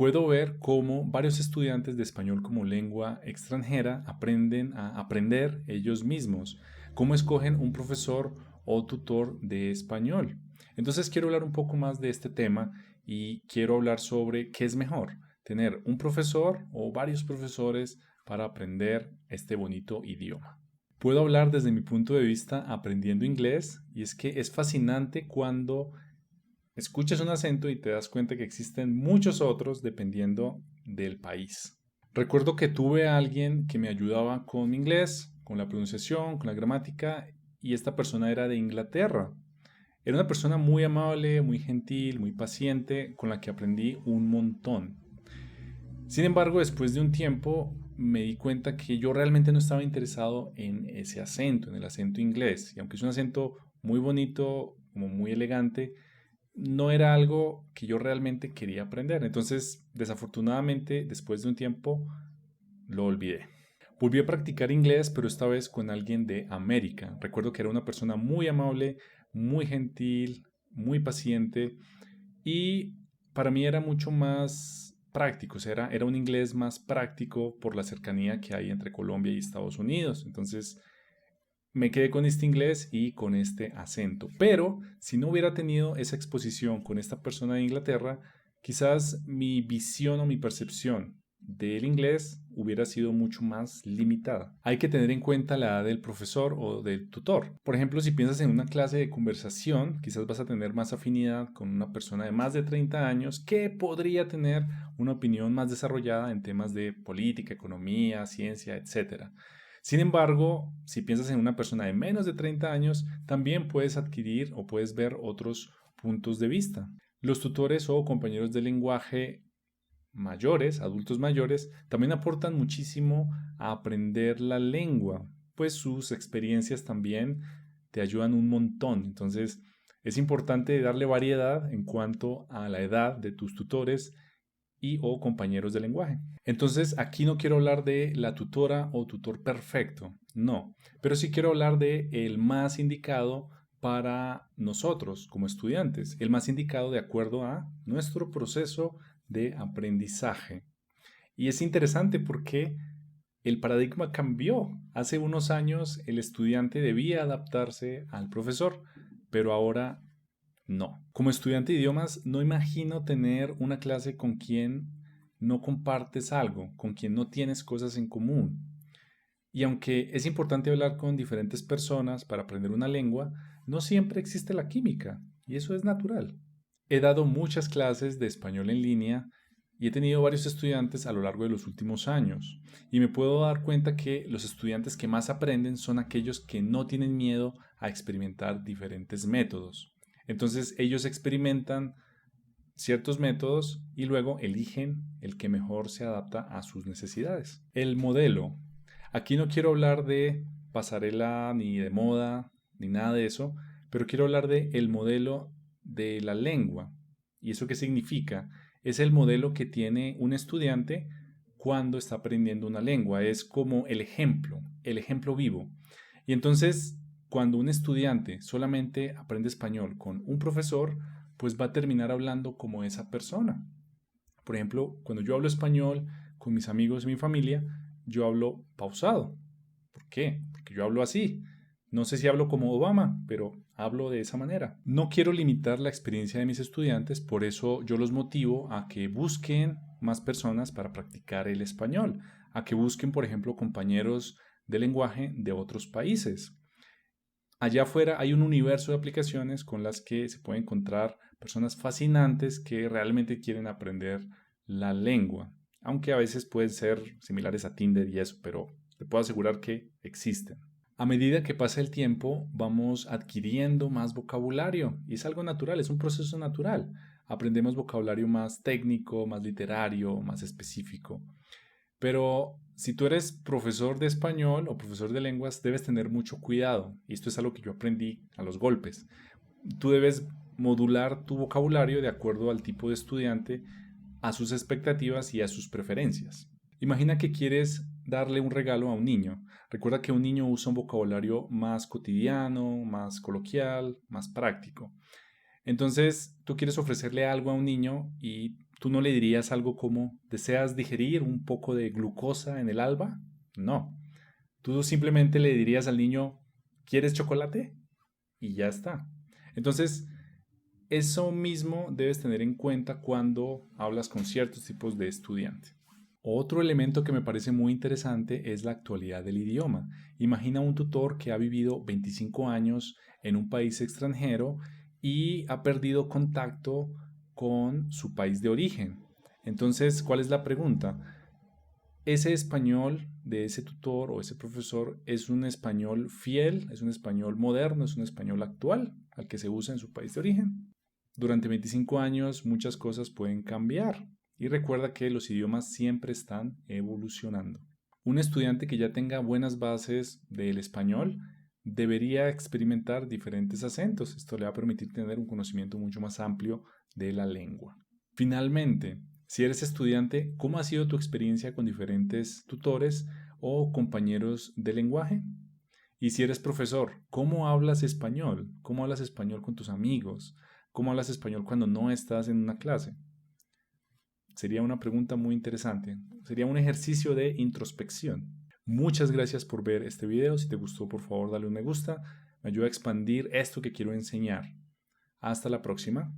Puedo ver cómo varios estudiantes de español como lengua extranjera aprenden a aprender ellos mismos, cómo escogen un profesor o tutor de español. Entonces quiero hablar un poco más de este tema y quiero hablar sobre qué es mejor, tener un profesor o varios profesores para aprender este bonito idioma. Puedo hablar desde mi punto de vista aprendiendo inglés y es que es fascinante cuando escuchas un acento y te das cuenta que existen muchos otros dependiendo del país. Recuerdo que tuve a alguien que me ayudaba con mi inglés, con la pronunciación, con la gramática, y esta persona era de Inglaterra. Era una persona muy amable, muy gentil, muy paciente, con la que aprendí un montón. Sin embargo, después de un tiempo me di cuenta que yo realmente no estaba interesado en ese acento, en el acento inglés. Y aunque es un acento muy bonito, como muy elegante, no era algo que yo realmente quería aprender. Entonces, desafortunadamente, después de un tiempo, lo olvidé. Volví a practicar inglés, pero esta vez con alguien de América. Recuerdo que era una persona muy amable, muy gentil, muy paciente y para mí era mucho más práctico, o sea, era un inglés más práctico por la cercanía que hay entre Colombia y Estados Unidos. Entonces, me quedé con este inglés y con este acento. Pero si no hubiera tenido esa exposición con esta persona de Inglaterra, quizás mi visión o mi percepción del inglés hubiera sido mucho más limitada. Hay que tener en cuenta la edad del profesor o del tutor. Por ejemplo, si piensas en una clase de conversación, quizás vas a tener más afinidad con una persona de más de 30 años que podría tener una opinión más desarrollada en temas de política, economía, ciencia, etcétera. Sin embargo, si piensas en una persona de menos de 30 años, también puedes adquirir o puedes ver otros puntos de vista. Los tutores o compañeros de lenguaje mayores, adultos mayores, también aportan muchísimo a aprender la lengua, pues sus experiencias también te ayudan un montón. Entonces, es importante darle variedad en cuanto a la edad de tus tutores y o compañeros de lenguaje. Entonces, aquí no quiero hablar de la tutora o tutor perfecto, no, pero sí quiero hablar de el más indicado para nosotros como estudiantes, el más indicado de acuerdo a nuestro proceso de aprendizaje. Y es interesante porque el paradigma cambió. Hace unos años el estudiante debía adaptarse al profesor, pero ahora no. Como estudiante de idiomas, no imagino tener una clase con quien no compartes algo, con quien no tienes cosas en común. Y aunque es importante hablar con diferentes personas para aprender una lengua, no siempre existe la química, y eso es natural. He dado muchas clases de español en línea y he tenido varios estudiantes a lo largo de los últimos años, y me puedo dar cuenta que los estudiantes que más aprenden son aquellos que no tienen miedo a experimentar diferentes métodos. Entonces ellos experimentan ciertos métodos y luego eligen el que mejor se adapta a sus necesidades. El modelo. Aquí no quiero hablar de pasarela ni de moda ni nada de eso, pero quiero hablar de el modelo de la lengua. ¿Y eso qué significa? Es el modelo que tiene un estudiante cuando está aprendiendo una lengua. Es como el ejemplo vivo. Y entonces, cuando un estudiante solamente aprende español con un profesor, pues va a terminar hablando como esa persona. Por ejemplo, cuando yo hablo español con mis amigos y mi familia, yo hablo pausado. ¿Por qué? Porque yo hablo así. No sé si hablo como Obama, pero hablo de esa manera. No quiero limitar la experiencia de mis estudiantes, por eso yo los motivo a que busquen más personas para practicar el español, a que busquen, por ejemplo, compañeros de lenguaje de otros países. Allá afuera hay un universo de aplicaciones con las que se puede encontrar personas fascinantes que realmente quieren aprender la lengua, aunque a veces pueden ser similares a Tinder y eso, pero te puedo asegurar que existen. A medida que pasa el tiempo, vamos adquiriendo más vocabulario y es algo natural, es un proceso natural. Aprendemos vocabulario más técnico, más literario, más específico. Pero si tú eres profesor de español o profesor de lenguas, debes tener mucho cuidado. Y esto es algo que yo aprendí a los golpes. Tú debes modular tu vocabulario de acuerdo al tipo de estudiante, a sus expectativas y a sus preferencias. Imagina que quieres darle un regalo a un niño. Recuerda que un niño usa un vocabulario más cotidiano, más coloquial, más práctico. Entonces, tú quieres ofrecerle algo a un niño y Tú no le dirías algo como, ¿deseas digerir un poco de glucosa en el alba? No. Tú simplemente le dirías al niño, ¿quieres chocolate? Y ya está. Entonces, eso mismo debes tener en cuenta cuando hablas con ciertos tipos de estudiantes. Otro elemento que me parece muy interesante es la actualidad del idioma. Imagina un tutor que ha vivido 25 años en un país extranjero y ha perdido contacto con su país de origen. Entonces, ¿cuál es la pregunta? ¿Ese español de ese tutor o ese profesor es un español fiel, es un español moderno, es un español actual al que se usa en su país de origen? Durante 25 años muchas cosas pueden cambiar y recuerda que los idiomas siempre están evolucionando. Un estudiante que ya tenga buenas bases del español debería experimentar diferentes acentos. Esto le va a permitir tener un conocimiento mucho más amplio de la lengua. Finalmente, si eres estudiante, ¿cómo ha sido tu experiencia con diferentes tutores o compañeros de lenguaje? Y si eres profesor, ¿cómo hablas español? ¿Cómo hablas español con tus amigos? ¿Cómo hablas español cuando no estás en una clase? Sería una pregunta muy interesante. Sería un ejercicio de introspección. Muchas gracias por ver este video. Si te gustó, por favor, dale un me gusta. Me ayuda a expandir esto que quiero enseñar. Hasta la próxima.